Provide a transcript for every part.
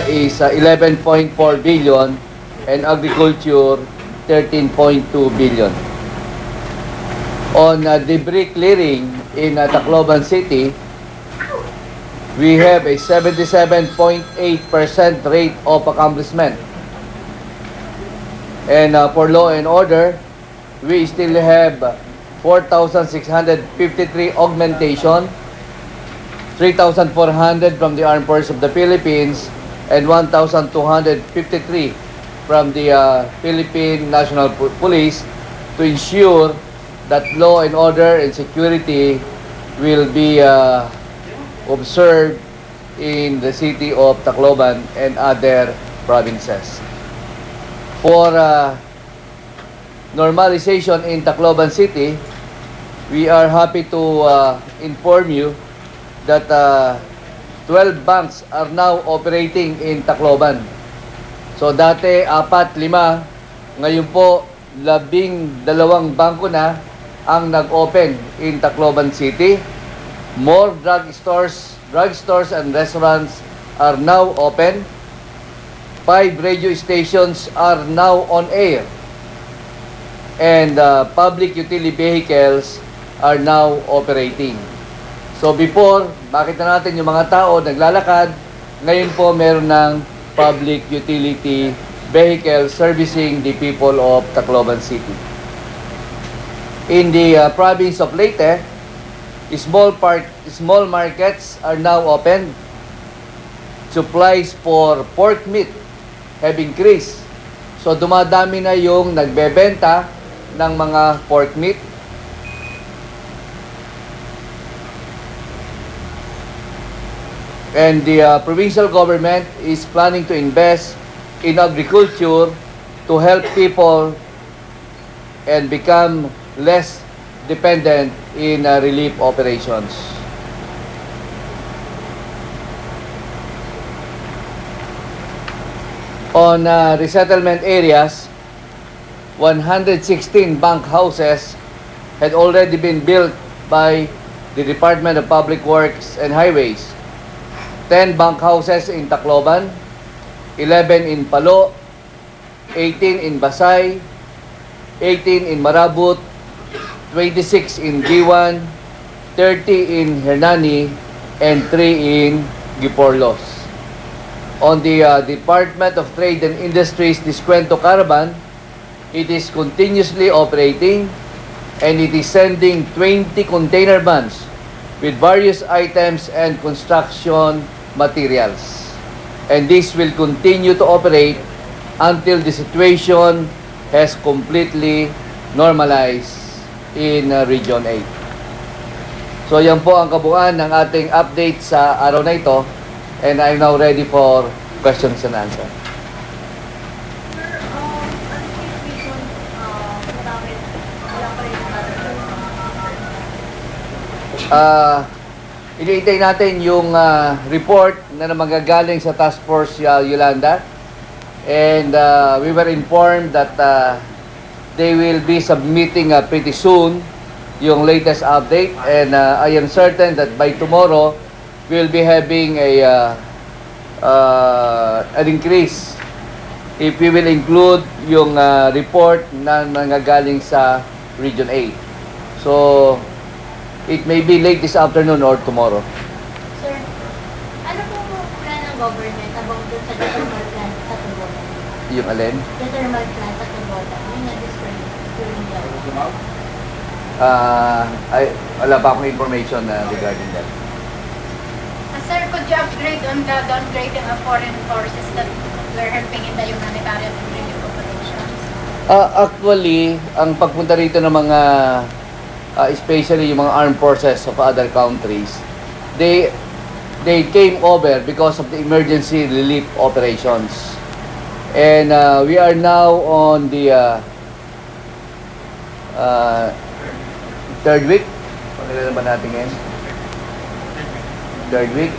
is 11.4 billion and agriculture 13.2 billion. On debris clearing in Tacloban City, we have a 77.8% rate of accomplishment. And for law and order, we still have 4,653 augmentation, 3,400 from the Armed Forces of the Philippines, and 1,253 from the Philippine National Police to ensure that law and order and security will be observed in the city of Tacloban and other provinces. For normalization in Tacloban City, we are happy to inform you that 12 banks are now operating in Tacloban. So dati 4, 5, ngayon po 12 bangko na ang nag-open in Tacloban City. More drugstores and restaurants are now open. 5 radio stations are now on air. And public utility vehicles are now operating. So before, makita natin yung mga tao naglalakad, ngayon po meron ng public utility vehicle servicing the people of Tacloban City. In the province of Leyte, small markets are now open. Supplies for pork meat have increased. So dumadami na yung nagbebenta ng mga pork meat. And the provincial government is planning to invest in agriculture to help people and become less dependent in relief operations. On resettlement areas, 116 bank houses had already been built by the Department of Public Works and Highways. 10 bank houses in Tacloban, 11 in Palo, 18 in Basay, 18 in Marabut, 26 in Giwan, 30 in Hernani, and 3 in Giporlos. On the Department of Trade and Industries Descuento Caravan, it is continuously operating and it is sending 20 container vans with various items and construction materials. And this will continue to operate until the situation has completely normalized in Region 8. So yan po ang kabuuan ng ating update sa araw na ito, and I'm now ready for questions and answers. Iniintay natin yung report na magagaling sa Task Force Yolanda, and we were informed that they will be submitting pretty soon yung latest update, and I am certain that by tomorrow we'll be having an increase if we will include yung report na nanggagaling sa Region 8. So it may be late this afternoon or tomorrow. Sir, ano pong plan ng government about dun sa thermal plant sa Tacloban? Yung alin? The thermal plant sa Tacloban, yung na-destroy during the... Wala pa akong information regarding that. Sir, could you upgrade on the downgrading of foreign forces that were helping in the humanitarian and relief operations? Actually, ang pagpunta rito ng mga especially yung mga armed forces of other countries, they came over because of the emergency relief operations. And we are now on the third week. Pagkailan naman natin ngayon? Third week.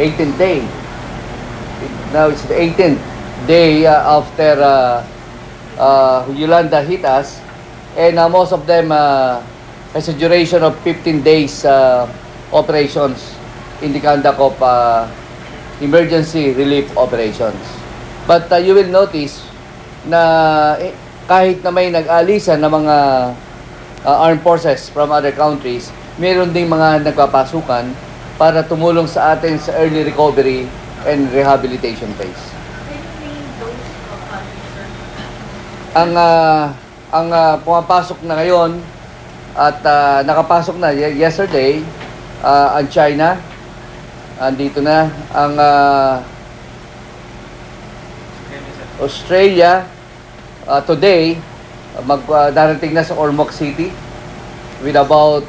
18th day. Now it's the 18th day after Yolanda hit us, and most of them has a duration of 15 days operations. in the conduct of emergency relief operations. But you will notice na kahit na may nag-alisan ng mga armed forces from other countries, meron ding mga nagpapasukan para tumulong sa atin sa early recovery and rehabilitation phase. Ang pumapasok na ngayon at nakapasok na yesterday ang China, andito na ang Australia, today darating na sa Ormoc City with about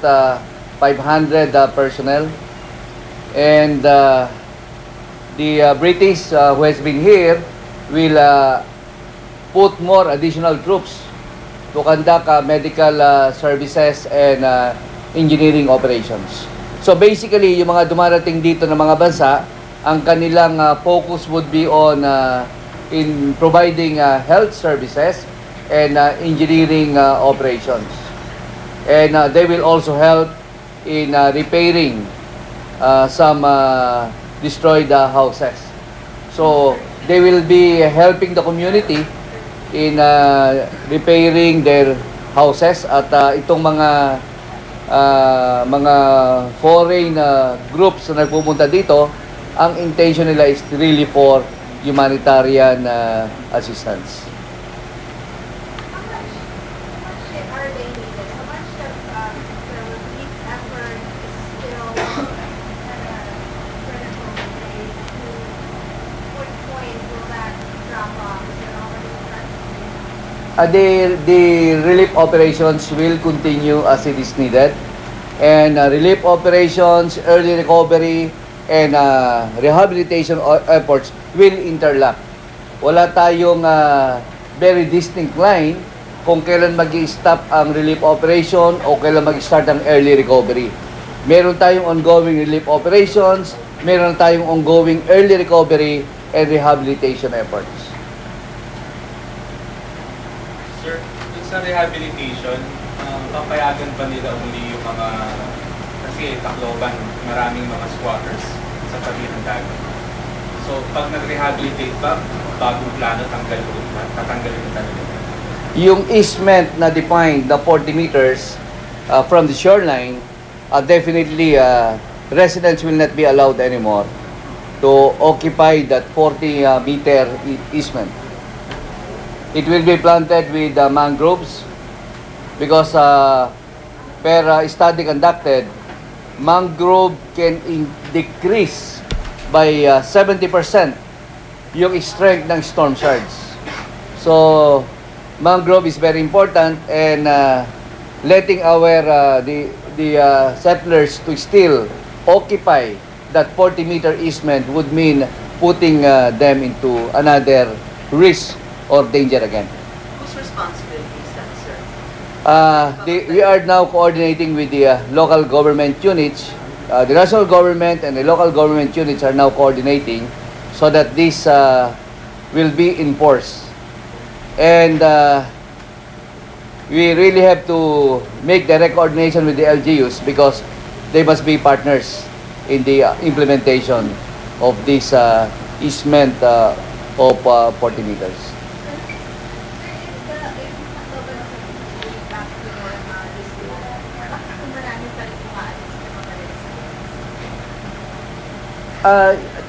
500 personnel, and the British who has been here will put more additional troops to conduct medical services and engineering operations. So basically, yung mga dumarating dito ng mga bansa, ang kanilang focus would be on in providing health services and engineering operations. And they will also help in repairing some destroyed houses. So they will be helping the community in repairing their houses, at itong mga foreign groups na nagpupunta dito, ang intention nila is really for humanitarian assistance. How much are they needed? How much of the relief effort is still at a critical phase? To what point will that drop off? Is it already starting? The relief operations will continue as it is needed, and relief operations, early recovery, and rehabilitation efforts will interlock. Wala tayong very distinct line kung kailan mag-i-stop ang relief operation o kailan mag-start ang early recovery. Meron tayong ongoing relief operations, meron tayong ongoing early recovery and rehabilitation efforts. Sir, dun sa rehabilitation, papayagan pa nila uli yung mga, kasi Tacloban, maraming mga squatters sa tabi ng dagat. So, pag nag-rehabilitate pa, bagong plano, tatanggalin na talaga. Yung easement na defined na 40 meters from the shoreline, definitely residents will not be allowed anymore to occupy that 40 meter easement. It will be planted with mangroves because per study conducted, mangrove can decrease by 70% yung strength ng storm surge. So mangrove is very important, and letting our the settlers to still occupy that 40 meter easement would mean putting them into another risk or danger again. Whose responsibility is that, sir? We are now coordinating with the local government units. The national government and the local government units are now coordinating so that this will be enforced. And we really have to make direct coordination with the LGUs because they must be partners in the implementation of this easement of 40 meters.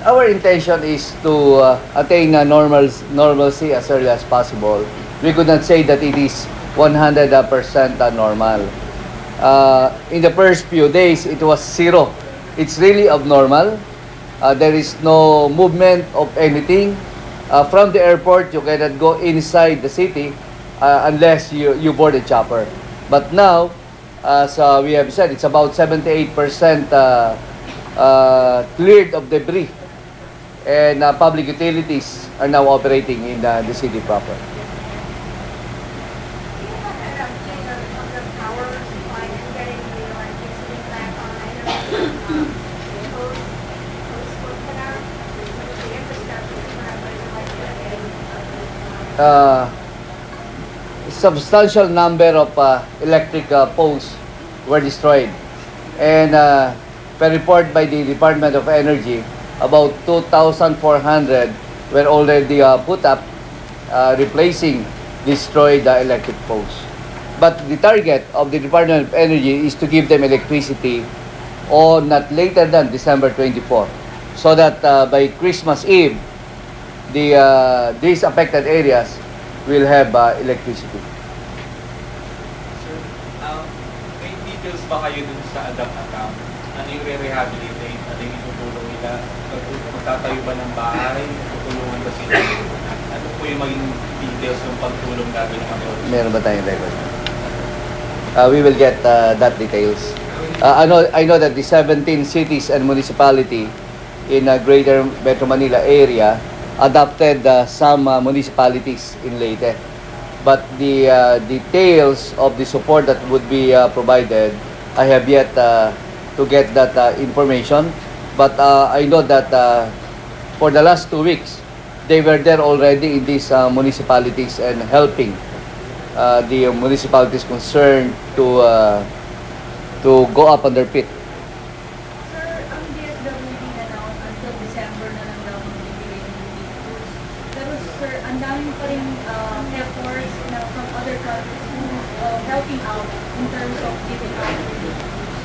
Our intention is to attain normalcy as early as possible. We could not say that it is 100% normal. In the first few days, it was zero. It's really abnormal. There is no movement of anything. From the airport, you cannot go inside the city unless you board a chopper. But now, as we have said, it's about 78% cleared of debris, and public utilities are now operating in the city proper. Substantial number of electric poles were destroyed, and per report by the Department of Energy, about 2,400 were already put up, replacing destroyed electric poles. But the target of the Department of Energy is to give them electricity on not later than December 24, so that by Christmas Eve, these affected areas will have electricity. Sir, may details ba kayo dun sa ADAP account? Ano yung re-rehabilitate? Ano yung itutulong nila? Magtatayo ba ng bahay? Tutulungan ba sila? Ano po yung maging details ng pagtulong gagawin ng mga? Meron ba tayong record? We will get that details. I know that the 17 cities and municipality in Greater Metro Manila area adopted some municipalities in Leyte. But the details of the support that would be provided, I have yet to get that information. But I know that for the last 2 weeks, they were there already in these municipalities and helping the municipalities concerned to go up on their feet. Sir, ang DSWD na-announce until December na lang daw magbibigay ng relief goods. Pero sir, ang dami pa rin efforts na from other countries who's helping out in terms of giving out relief goods.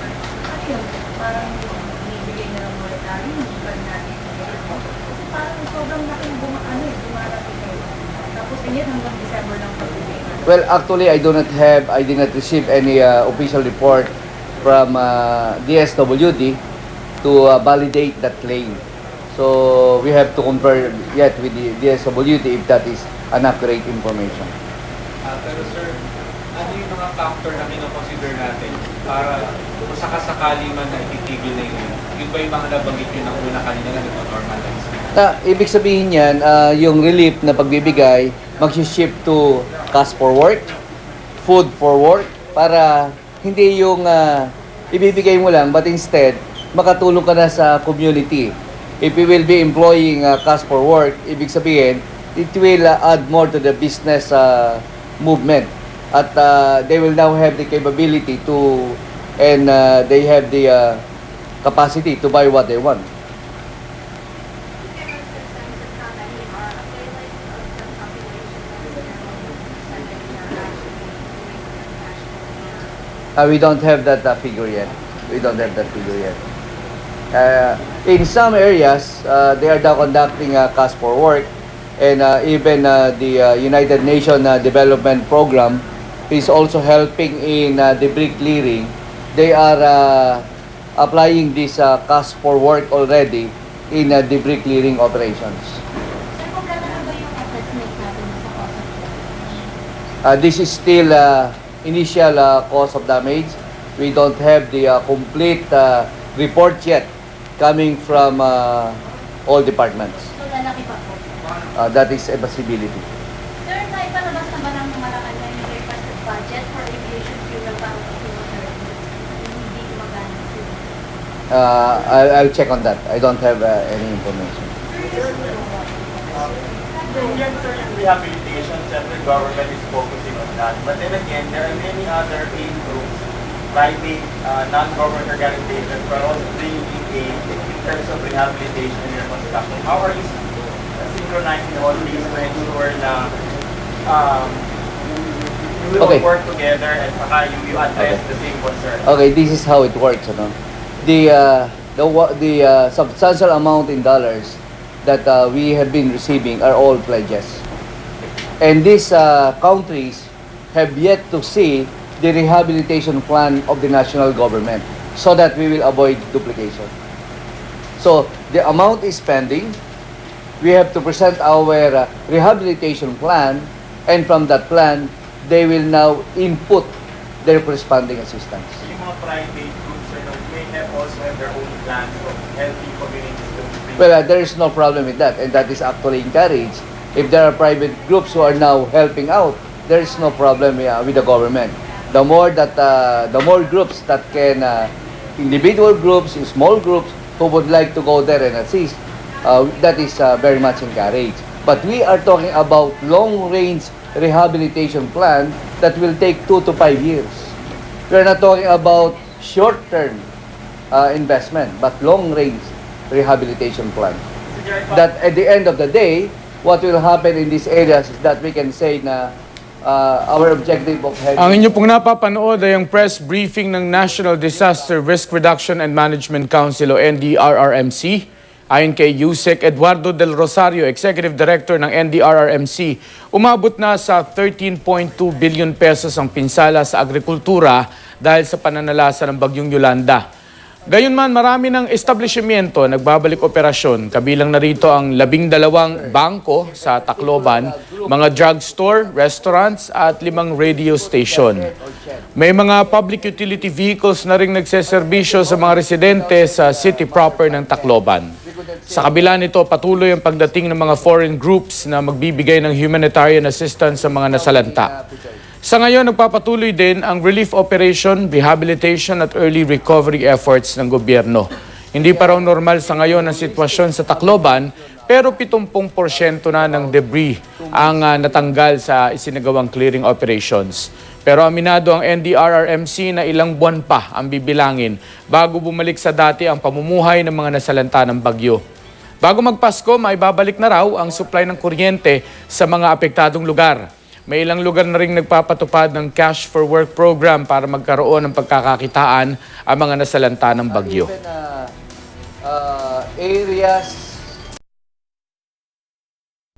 Ano yun? Parang binibigay na lang monetary, hindi pa natin. Kasi parang sobrang laking dumarating kayo. Tapos ganyan hanggang December lang pagbibigay. Well, actually, I did not receive any official report from DSWD to validate that claim. So we have to compare yet with the DSWD if that is an accurate information. Pero sir, ano yung mga factor na kinoconsider natin para kung sakasakali man na ititigil na yun ba yung mga nabanggit yun ng una kanina na nag-normalize? Ibig sabihin yan, yung relief na pagbibigay, mag-shift to cash for work, food for work, para hindi yung ibibigay mo lang, but instead, makatulong ka na sa community. If we will be employing cash for work, ibig sabihin, it will add more to the business movement. At they will now have the capability to, and they have the capacity to buy what they want. We don't have that figure yet. We don't have that figure yet. In some areas, they are now conducting cash for work, and even the United Nations Development Program is also helping in debris clearing. They are applying this cash for work already in debris clearing operations. Sir, kung gano'n na ba yung assessment natin sa cost of damage? This is still initial cause of damage. We don't have the complete report yet coming from all departments. So, lalaki pa po. That is a possibility. Sir, naipalabas na ba ng Malacanang yung requested budget for aviation fuel para sa fuel services? Hindi gumagana fuel. I'll check on that. I don't have any information. Yes, sir, yung rehabilitation, siyempre government is focusing on that. But then again, there are many other aid groups, private, non-government organizations, but also bringing aid in terms of rehabilitation and reconstruction. How are you synchronizing all these to ensure na you will work together and saka you address the same concern? Okay, this is how it works. Ano? The substantial amount in dollars that we have been receiving are all pledges. And these countries have yet to see the rehabilitation plan of the national government so that we will avoid duplication. So the amount is pending. We have to present our rehabilitation plan, and from that plan, they will now input their corresponding assistance. Yung mga private groups may have also have their own plans of helping communities to bring. Well, there is no problem with that, and that is actually encouraged. If there are private groups who are now helping out, there is no problem with the government. The more groups that can, individual groups, small groups who would like to go there and assist, that is very much encouraged. But we are talking about long-range rehabilitation plan that will take 2 to 5 years. We are not talking about short-term investment, but long-range rehabilitation plan. That at the end of the day, what will happen in these areas is that we can say na our objective of having... Ang inyo pong napapanood ay ang press briefing ng National Disaster Risk Reduction and Management Council o NDRRMC. Ayon kay Yusek Eduardo del Rosario, Executive Director ng NDRRMC, umabot na sa 13.2 billion pesos ang pinsala sa agrikultura dahil sa pananalasa ng Bagyong Yolanda. Gayunman, marami ng establishmento nagbabalik operasyon. Kabilang na rito ang 12 bangko sa Tacloban, mga drugstore, restaurants at 5 radio station. May mga public utility vehicles na ring nagseserbisyo sa mga residente sa city proper ng Tacloban. Sa kabila nito, patuloy ang pagdating ng mga foreign groups na magbibigay ng humanitarian assistance sa mga nasalanta. Sa ngayon, nagpapatuloy din ang relief operation, rehabilitation at early recovery efforts ng gobyerno. Hindi pa raw normal sa ngayon ang sitwasyon sa Tacloban, pero 70% na ng debris ang natanggal sa isinagawang clearing operations. Pero aminado ang NDRRMC na ilang buwan pa ang bibilangin bago bumalik sa dati ang pamumuhay ng mga nasalanta ng bagyo. Bago magpasko, maibabalik na raw ang supply ng kuryente sa mga apektadong lugar. May ilang lugar na rin nagpapatupad ng Cash for Work program para magkaroon ng pagkakakitaan ang mga nasalanta ng bagyo. Areas